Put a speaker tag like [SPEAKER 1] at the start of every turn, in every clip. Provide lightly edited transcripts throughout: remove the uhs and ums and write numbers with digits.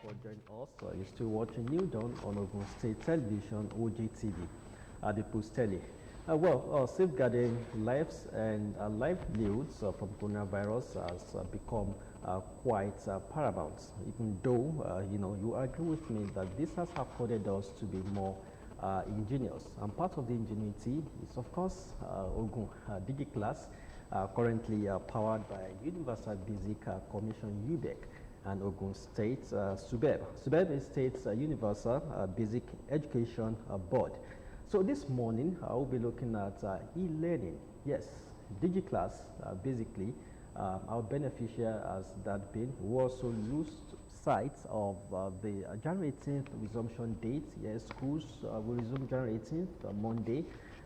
[SPEAKER 1] for joining us. You're still watching Newdawn on Ogun State Television, OJTV, the Post Tele. Safeguarding lives and livelihoods from coronavirus has become quite paramount. Even though you agree with me that this has afforded us to be more ingenious, and part of the ingenuity is, of course, Ogun DigiClass, currently powered by Universal Basic Commission UBEC and Ogun State Subeb. Subeb is State's Universal Basic Education Board. So this morning, I will be looking at e-learning. Yes, DigiClass, basically, our beneficiary has that been. We also lose sight of the January 18th resumption date. Yes, schools will resume January 18th, Monday.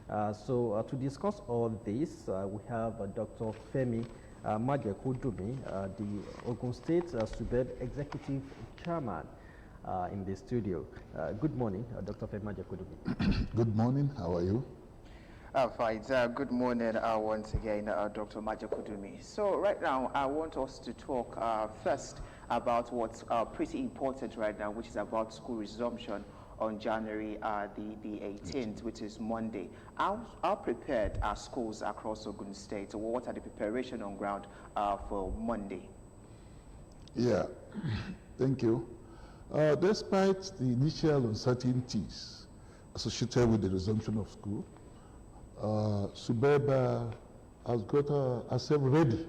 [SPEAKER 1] To discuss all this, we have Dr. Femi Majekodumi, the Ogun State Subeb Executive Chairman, in the studio. Good morning, Dr. Femi Majekodumi.
[SPEAKER 2] Good morning. How are you?
[SPEAKER 3] Fine. Good morning once again, Dr. Majekodumi. So right now, I want us to talk first about what's pretty important right now, which is about school resumption on January the 18th, which is Monday. How prepared are schools across Ogun State? What are the preparation on ground for Monday?
[SPEAKER 2] Yeah, thank you. Despite the initial uncertainties associated with the resumption of school, Subeb has got herself ready.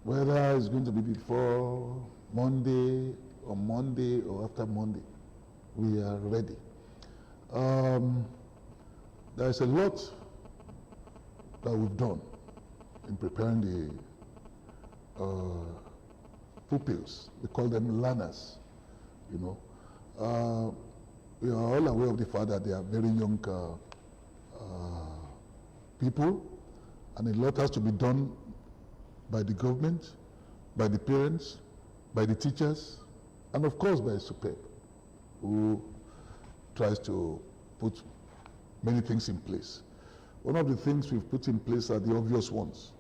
[SPEAKER 2] Whether it's going to be before Monday or after Monday, we are ready. There's a lot that we've done in preparing the pupils. We call them learners, you know. We are all aware of the fact that they are very young people, and a lot has to be done by the government, by the parents, by the teachers, and of course by Subeb, who tries to put many things in place. One of the things we've put in place are the obvious ones.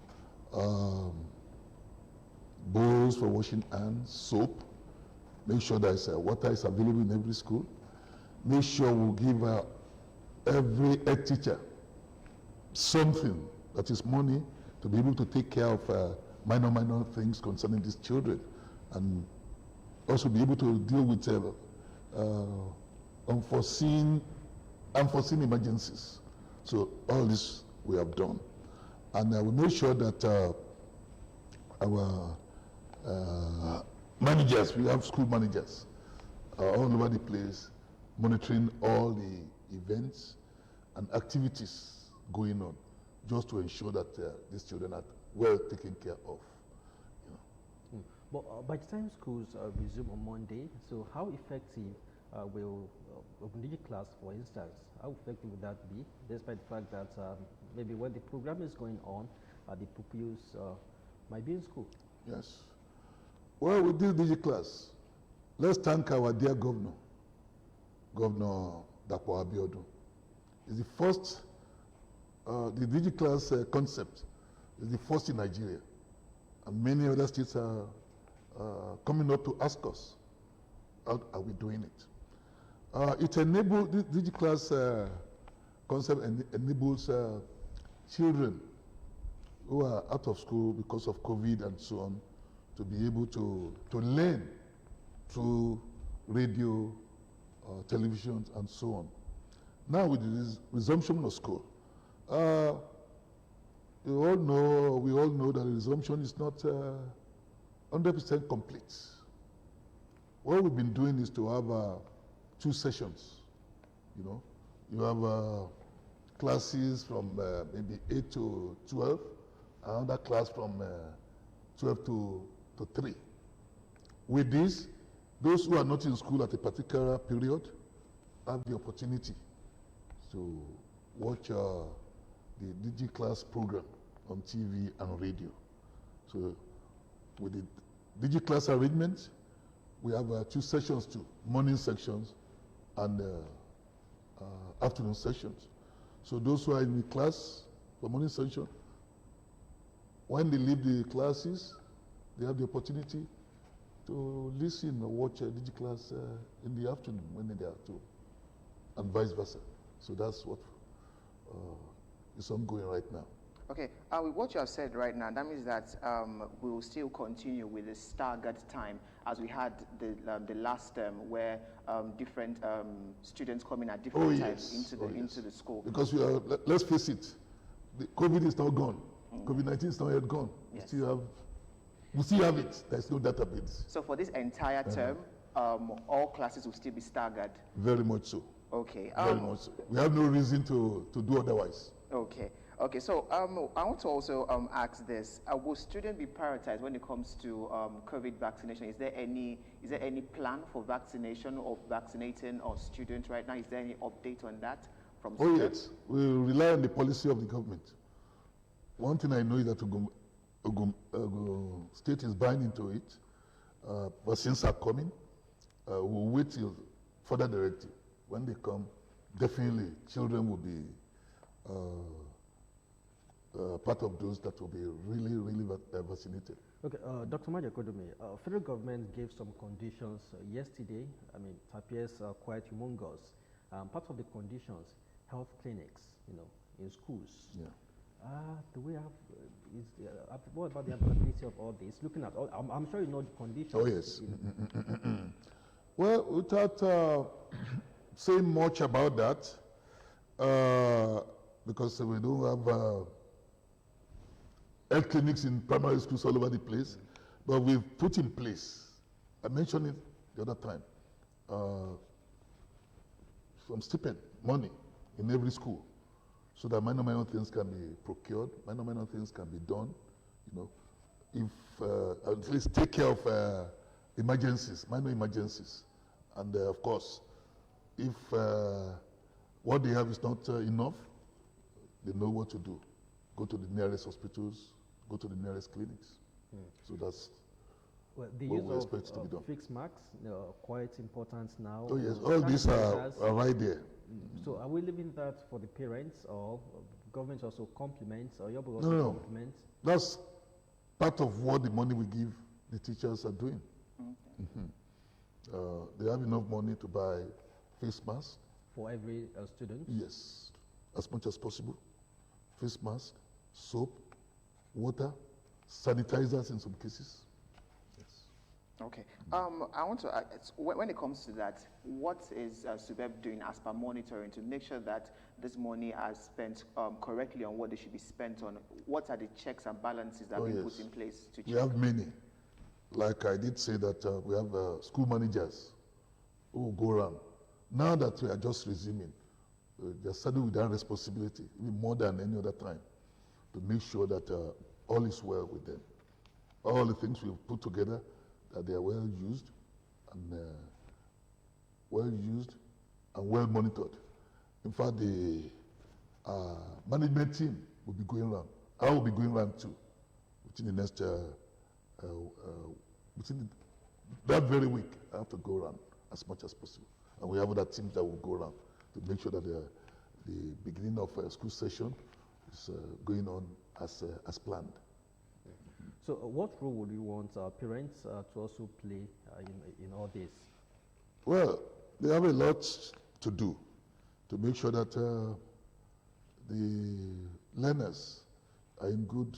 [SPEAKER 2] Bowls for washing hands, soap, make sure that water is available in every school, make sure we give every head teacher something that is money to be able to take care of minor things concerning these children, and also be able to deal with unforeseen emergencies. So all this we have done, and we make sure that our managers, we have school managers all over the place, monitoring all the events and activities going on, just to ensure that these children are well taken care of. You know.
[SPEAKER 1] But by the time schools resume on Monday, so how effective will Ogun DigiClass, for instance, how effective would that be, despite the fact that maybe when the program is going on, the pupils might be in school?
[SPEAKER 2] Yes. Well, with this DigiClass, let's thank our dear governor, Governor Dapo Abiodun. It's the first, the DigiClass concept is the first in Nigeria, and many other states are coming up to ask us, how are we doing it? It enables, this DigiClass concept enables children who are out of school because of COVID and so on to be able to learn through radio, television, and so on. Now with the resumption of school, we all know that the resumption is not 100% complete. What we've been doing is to have 2 sessions. You know, you have classes from maybe 8 to 12, another class from 12 to 3. With this, those who are not in school at a particular period have the opportunity to watch the DigiClass program on TV and radio. So with the DigiClass arrangement, we have 2 sessions too, morning sections and afternoon sessions. So those who are in the class for morning session, when they leave the classes, they have the opportunity to listen or watch a DigiClass in the afternoon when they are at home, and vice versa. So that's what is ongoing right now.
[SPEAKER 3] Okay, with what you have said right now, that means that we will still continue with the staggered time as we had the last term, where different students come in at different times into the school.
[SPEAKER 2] Because let's face it, the COVID is not gone. COVID-19 is not yet gone.
[SPEAKER 3] Yes.
[SPEAKER 2] We still have it. There's no database.
[SPEAKER 3] So for this entire term, all classes will still be staggered.
[SPEAKER 2] Very much so.
[SPEAKER 3] Okay.
[SPEAKER 2] Very much so. We have no reason to do otherwise.
[SPEAKER 3] Okay. Okay, so I want to also ask this: will students be prioritized when it comes to COVID vaccination? Is there any plan for vaccination or vaccinating our students right now? Is there any update on that from
[SPEAKER 2] Oh
[SPEAKER 3] Subeb?
[SPEAKER 2] yes, we rely on the policy of the government. One thing I know is that Ogun State is buying into it. Vaccines are coming. We'll wait till further directive. When they come, definitely children will be part of those that will be really vaccinated.
[SPEAKER 1] Okay, Dr. Majakodumi, federal government gave some conditions yesterday. I mean, it appears quite humongous. Part of the conditions, health clinics, in schools.
[SPEAKER 2] Yeah.
[SPEAKER 1] Do we have, what about the availability of all this? Looking at all, I'm sure you know the conditions.
[SPEAKER 2] Oh yes. Well, without saying much about that, because we don't have health clinics in primary schools all over the place, but we've put in place, I mentioned it the other time, some stipend, money in every school, so that minor things can be procured, minor things can be done, if at least take care of emergencies, minor emergencies. And of course, if what they have is not enough, they know what to do. Go to the nearest hospitals, go to the nearest clinics. So that's
[SPEAKER 1] what we
[SPEAKER 2] expect to be done.
[SPEAKER 1] Fixed marks, quite important now.
[SPEAKER 2] Oh yes, all these are right there.
[SPEAKER 1] So are we leaving that for the parents, or government also complements, or your also
[SPEAKER 2] No.
[SPEAKER 1] complements?
[SPEAKER 2] That's part of what the money we give the teachers are doing. They have enough money to buy face masks.
[SPEAKER 1] For every student?
[SPEAKER 2] Yes, as much as possible. Face mask, soap, water, sanitizers in some cases. Yes.
[SPEAKER 3] Okay. I want to ask, when it comes to that, what is Subeb doing as per monitoring to make sure that this money is spent correctly on what they should be spent on? What are the checks and balances that have been put in place to check?
[SPEAKER 2] We have many. Like I did say that we have school managers who go around. Now that we are just resuming, they're starting with that responsibility, even more than any other time, to make sure that all is well with them. All the things we've put together, that they are well used and well monitored. In fact, the management team will be going around. I will be going around too, within the next, within that very week. I have to go around as much as possible. And we have other teams that will go around to make sure that the beginning of a school session is going on as planned.
[SPEAKER 1] So what role would you want parents to also play in all this?
[SPEAKER 2] Well, they have a lot to do to make sure that the learners are in good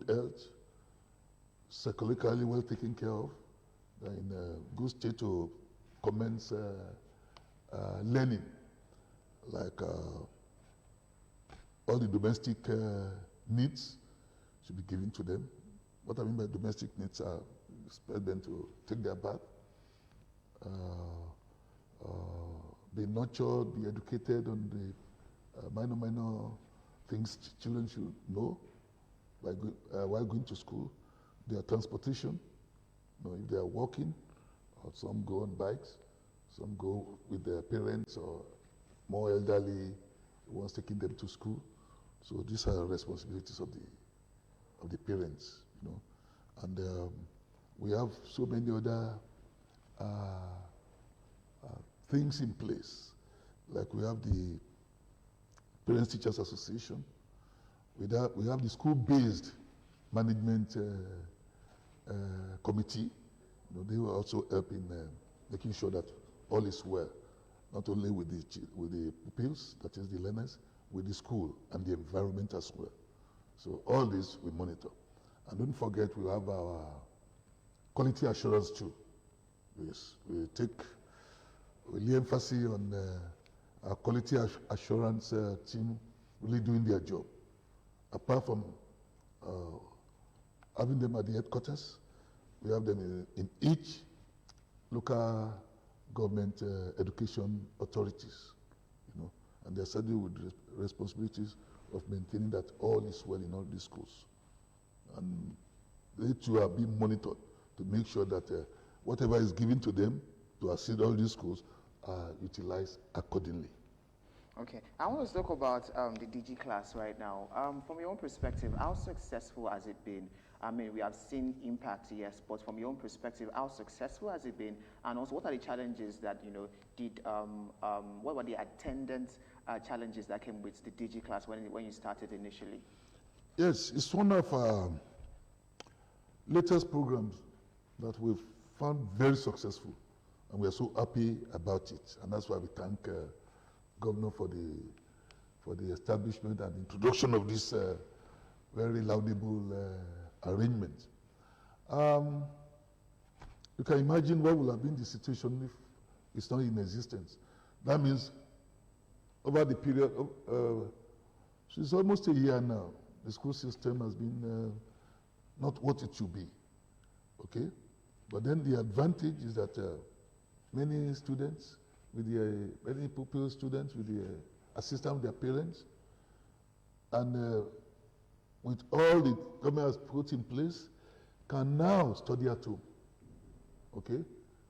[SPEAKER 2] health, psychologically well taken care of, they're in a good state to commence learning, like all the domestic needs should be given to them. What I mean by domestic needs are expect them to take their bath, be nurtured, be educated on the minor things children should know while going to school. Their transportation, if they are walking, or some go on bikes, some go with their parents or more elderly ones taking them to school. So these are responsibilities of the parents, And we have so many other things in place. Like we have the Parents Teachers Association. We have the school-based management committee. They will also help in making sure that all is well, not only with the pupils, that is the learners, with the school and the environment as well. So all this we monitor. And don't forget, we have our quality assurance too. Yes, we lay emphasis on our quality assurance team really doing their job. Apart from having them at the headquarters, we have them in each local government education authorities, and they're saddled with responsibilities of maintaining that all is well in all these schools. And they too are being monitored to make sure that whatever is given to them to assist all these schools are utilized accordingly.
[SPEAKER 3] Okay, I want to talk about the DG class right now. From your own perspective, how successful has it been? I mean, we have seen impact, yes, but from your own perspective, how successful has it been? And also, what are the challenges that, what were the attendance challenges that came with the DG class when you started initially?
[SPEAKER 2] Yes, it's one of our latest programs that we've found very successful, and we are so happy about it. And that's why we thank Governor for the establishment and introduction of this very laudable arrangement. You can imagine what will have been the situation if it's not in existence. That means over the period of, it's almost a year now, the school system has been not what it should be, okay? But then the advantage is that many students, many pupil students with the assistance of their parents, and with all the government has put in place, can now study at home, okay?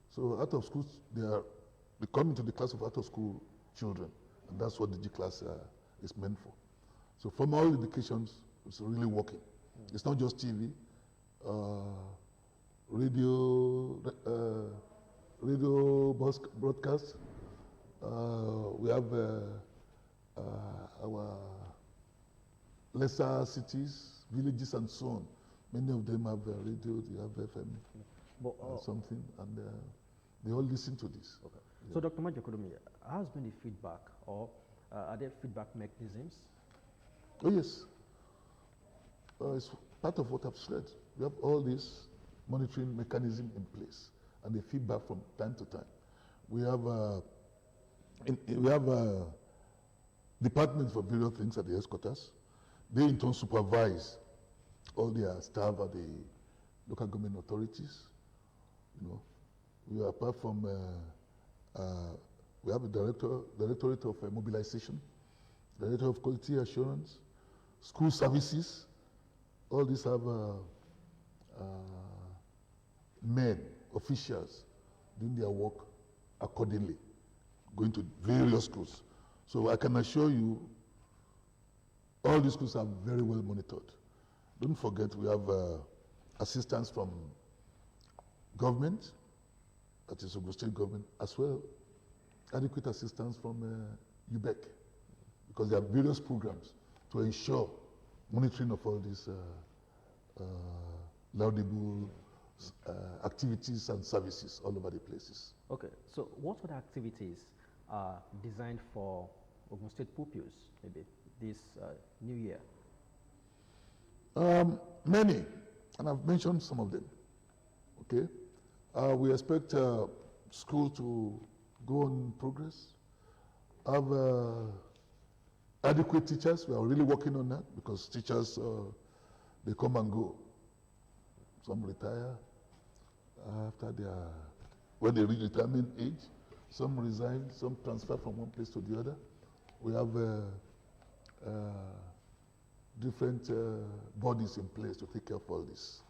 [SPEAKER 2] So out of school, they come into the class of out of school children, and that's what the G class is meant for. So formal educations is really working. It's not just TV, radio broadcast. We have our lesser cities, villages, and so on. Many of them have radio, they have FM, something, and they all listen to this.
[SPEAKER 1] Okay. Yeah. So, Dr. Majakodomi, has been the feedback, or are there feedback mechanisms?
[SPEAKER 2] Oh, yes. It's part of what I've said. We have all this monitoring mechanism in place, and the feedback from time to time. We have departments for various things at the headquarters. They in turn supervise all their staff at the local government authorities. We apart from we have a directorate of mobilization, director of quality assurance, school services. All these have men, officials, doing their work accordingly, going to various schools. So I can assure you, all these schools are very well monitored. Don't forget, we have assistance from government, that is Ogun State government, as well adequate assistance from UBEC, because there are various programs to ensure monitoring of all these laudable activities and services all over the places.
[SPEAKER 1] Okay, so what other activities are designed for Ogun State pupils, maybe this new year?
[SPEAKER 2] Many, and I've mentioned some of them, okay? We expect school to go on progress, have adequate teachers. We are really working on that, because teachers, they come and go. Some retire after when they reach retirement age. Some resign, some transfer from one place to the other. We have different bodies in place to take care of all this,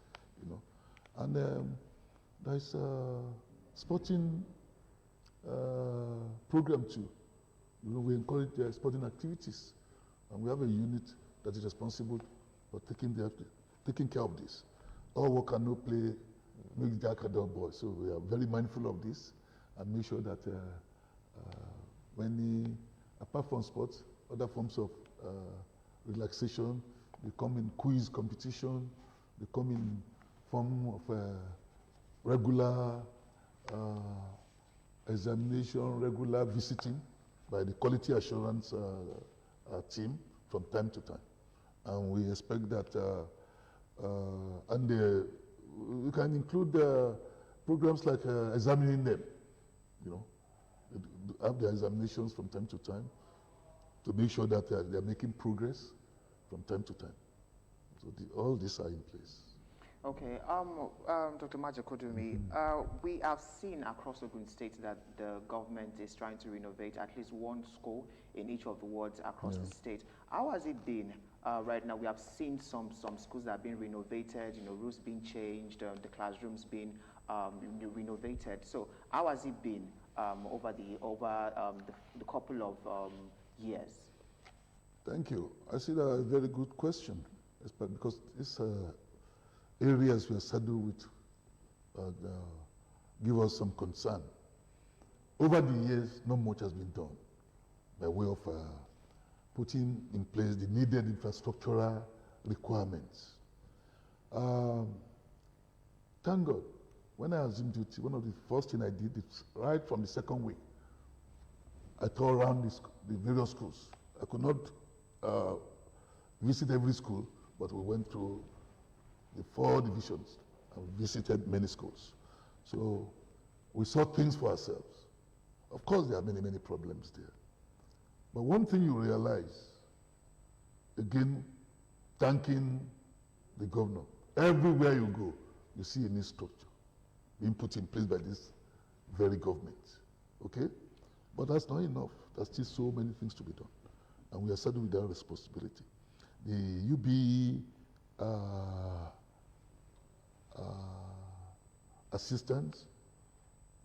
[SPEAKER 2] And there's a sporting program too. We encourage sporting activities, and we have a unit that is responsible for taking care of this. All work and no play makes Jack a dog boy. So we are very mindful of this and make sure that apart from sports, other forms of relaxation, they come in quiz competition, they come in form of regular examination, regular visiting by the quality assurance team from time to time. And we expect that, we can include programs like examining them, you know, have their examinations from time to time to make sure that they're making progress from time to time. So all these are in place.
[SPEAKER 3] Okay, Dr. Majakudumi, we have seen across Ogun State that the government is trying to renovate at least one school in each of the wards across the state. How has it been right now? We have seen some schools that have been renovated, you know, roofs being changed, the classrooms being renovated. So how has it been over the couple of years?
[SPEAKER 2] Thank you. I see that a very good question, because this areas we are saddled with give us some concern. Over the years, not much has been done by way of putting in place the needed infrastructural requirements. Thank God, when I assumed duty, one of the first things I did is right from the second week, I toured around the various schools. I could not visit every school, but we went through the 4 divisions and visited many schools. So we saw things for ourselves. Of course, there are many, many problems there. But one thing you realize, again, thanking the governor, everywhere you go, you see a new structure being put in place by this very government, okay? But that's not enough. There's still so many things to be done. And we are saddled with that responsibility. The UBE assistance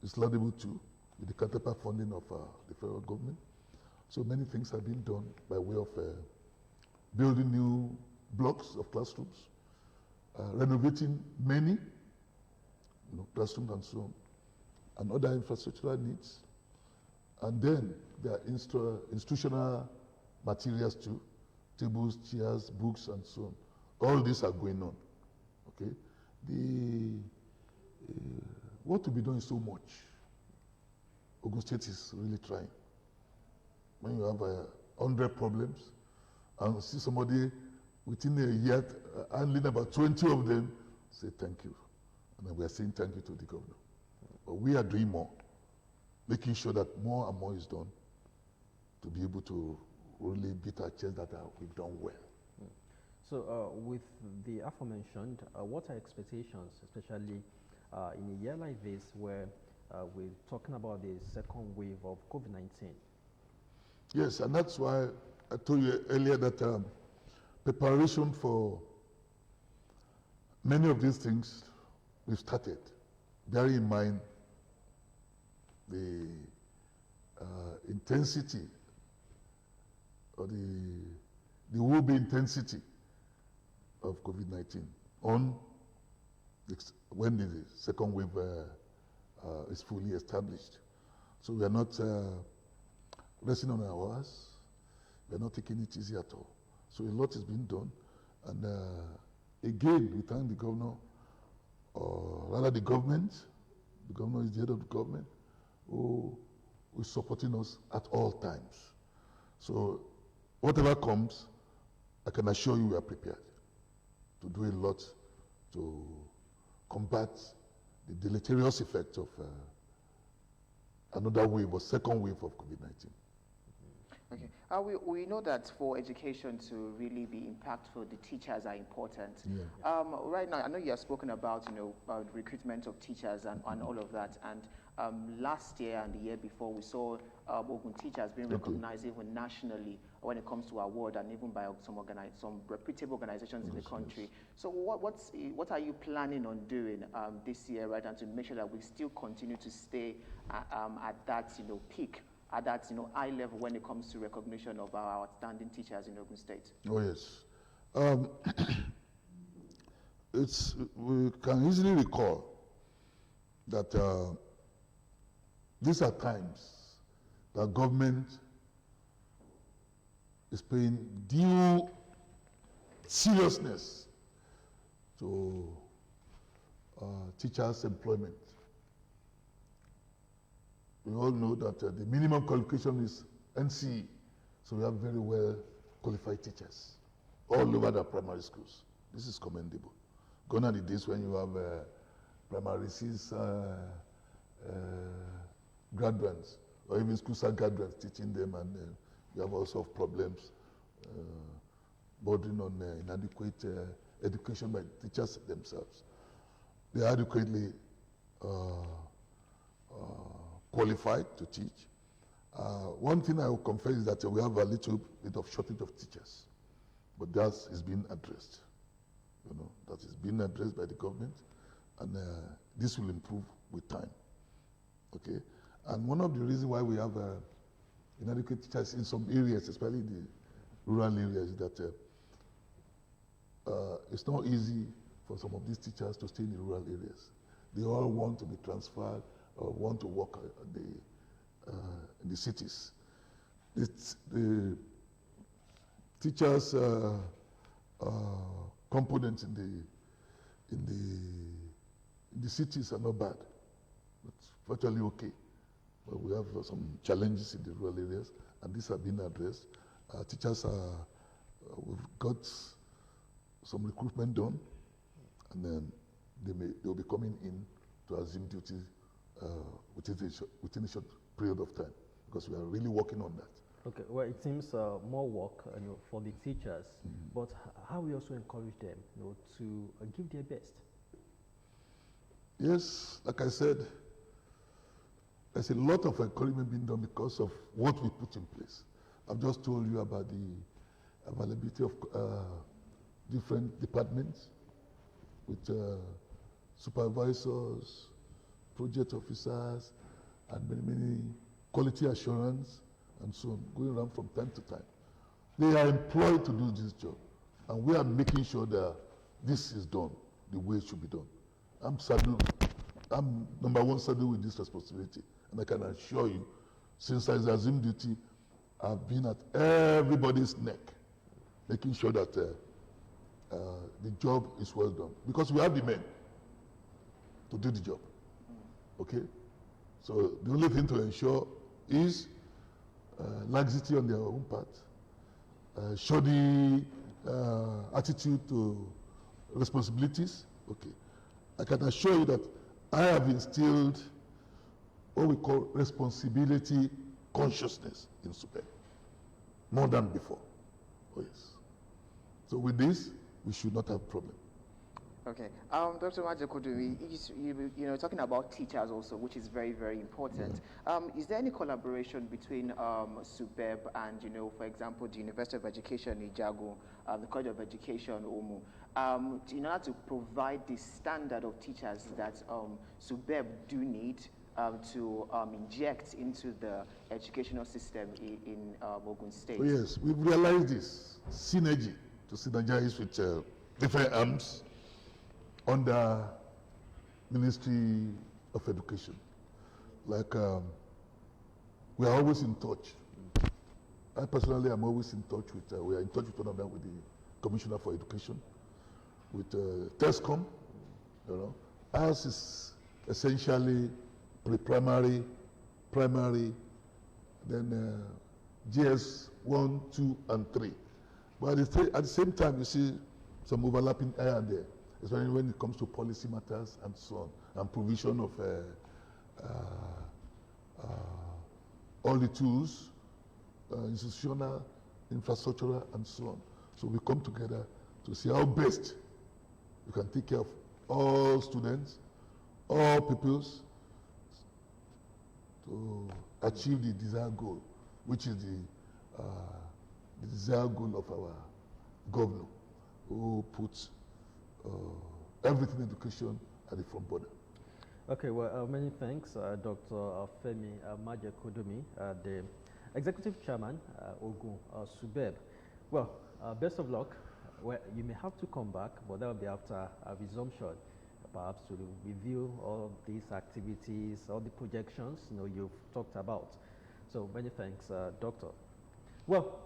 [SPEAKER 2] is laudable too, with the counterpart funding of the federal government. So many things have been done by way of building new blocks of classrooms, renovating many classrooms and so on, and other infrastructural needs. And then there are institutional materials too, tables, chairs, books, and so on. All these are going on, okay? What to be done is so much. Ogun State is really trying. When you have 100 problems and see somebody within a year handling about 20 of them, say thank you. And then we are saying thank you to the governor. But we are doing more, making sure that more and more is done to be able to really beat our chest that we've done well.
[SPEAKER 1] So with the aforementioned, what are expectations, especially in a year like this where we're talking about the second wave of COVID-19?
[SPEAKER 2] Yes, and that's why I told you earlier that preparation for many of these things we've started, bearing in mind the intensity or the will-be intensity of COVID-19 on when the second wave is fully established. So we are not resting on our hours. We are not taking it easy at all. So a lot is being done. And again, we thank the governor, or rather the government. The governor is the head of the government, who is supporting us at all times. So whatever comes, I can assure you we are prepared to do a lot to combat the deleterious effect of another wave or second wave of COVID-19.
[SPEAKER 3] Okay. We know that for education to really be impactful, the teachers are important. Yeah. Right now, I know you have spoken about recruitment of teachers and all of that. And last year and the year before, we saw Ogun teachers being recognized even nationally when it comes to award, and even by some reputable organizations in the country. Yes. So what are you planning on doing this year, right, and to make sure that we still continue to stay at that peak, at that high level when it comes to recognition of our outstanding teachers in Ogun State?
[SPEAKER 2] Oh yes, we can easily recall that these are times that government is paying due seriousness to teachers' employment. We all know that the minimum qualification is NCE, so we have very well qualified teachers all over the primary schools. This is commendable. Gone are the days when you have primary six graduates or even school side graduates teaching them, and you have all sorts of problems bordering on inadequate education by teachers themselves. They are adequately qualified to teach. One thing I will confess is that we have a little bit of shortage of teachers, but that is being addressed. You know, that is being addressed by the government, and this will improve with time. Okay, and one of the reasons why we have inadequate teachers in some areas, especially the rural areas, is that it's not easy for some of these teachers to stay in the rural areas. They all want to be transferred or want to work in the cities. The teachers' components in the cities are not bad. It's virtually okay. But we have some challenges in the rural areas, and these have been addressed. Teachers we've got some recruitment done, and then they'll be coming in to assume duty within a short period of time, because we are really working on that.
[SPEAKER 1] Okay, well, it seems more work for the teachers, but how we also encourage them to give their best?
[SPEAKER 2] Yes, like I said, there's a lot of encouragement being done because of what we put in place. I've just told you about the availability of different departments with supervisors, project officers, and many quality assurance, and so on, going around from time to time. They are employed to do this job, and we are making sure that this is done the way it should be done. I'm number one saddled with this responsibility, and I can assure you, since I assumed duty, I've been at everybody's neck, making sure that the job is well done, because we have the men to do the job. Okay, so the only thing to ensure is laxity on their own part, shoddy attitude to responsibilities. Okay, I can assure you that I have instilled what we call responsibility consciousness in Subeb, more than before. Oh yes. So with this, we should not have problem.
[SPEAKER 3] Okay, Dr. Majakudumi, talking about teachers also, which is very, very important. Is there any collaboration between Subeb and, for example, the University of Education Ijago, the College of Education Omu, in order to provide the standard of teachers that Subeb do need to inject into the educational system in Ogun State?
[SPEAKER 2] Oh, yes, we've realized this synergy, to synergize with different arms under Ministry of Education. Like, we are always in touch. I personally am always in touch with, we are in touch with one another, with the Commissioner for Education, with TESCOM, Ours is essentially pre-primary, primary, then GS 1, 2, and 3. But at the same time, you see some overlapping here and there, especially when it comes to policy matters and so on, and provision of all the tools, institutional, infrastructural, and so on. So we come together to see how best we can take care of all students, all pupils, to achieve the desired goal, which is the desired goal of our governor, who puts everything education at the front border.
[SPEAKER 1] Okay, well, many thanks, Dr. Femi Majakodumi, the Executive Chairman, Ogun Subeb. Well, best of luck. Well, you may have to come back, but that will be after a resumption, perhaps to review all these activities, all the projections you've talked about. So many thanks, Doctor. Well,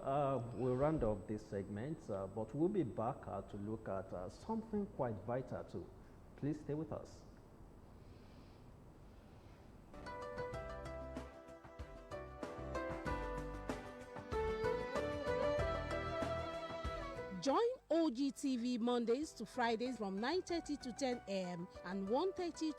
[SPEAKER 1] we'll round off this segment, but we'll be back to look at something quite vital too, Please stay with us.
[SPEAKER 4] Join OGTV Mondays to Fridays from 9:30 to 10 a.m. and 1:30 to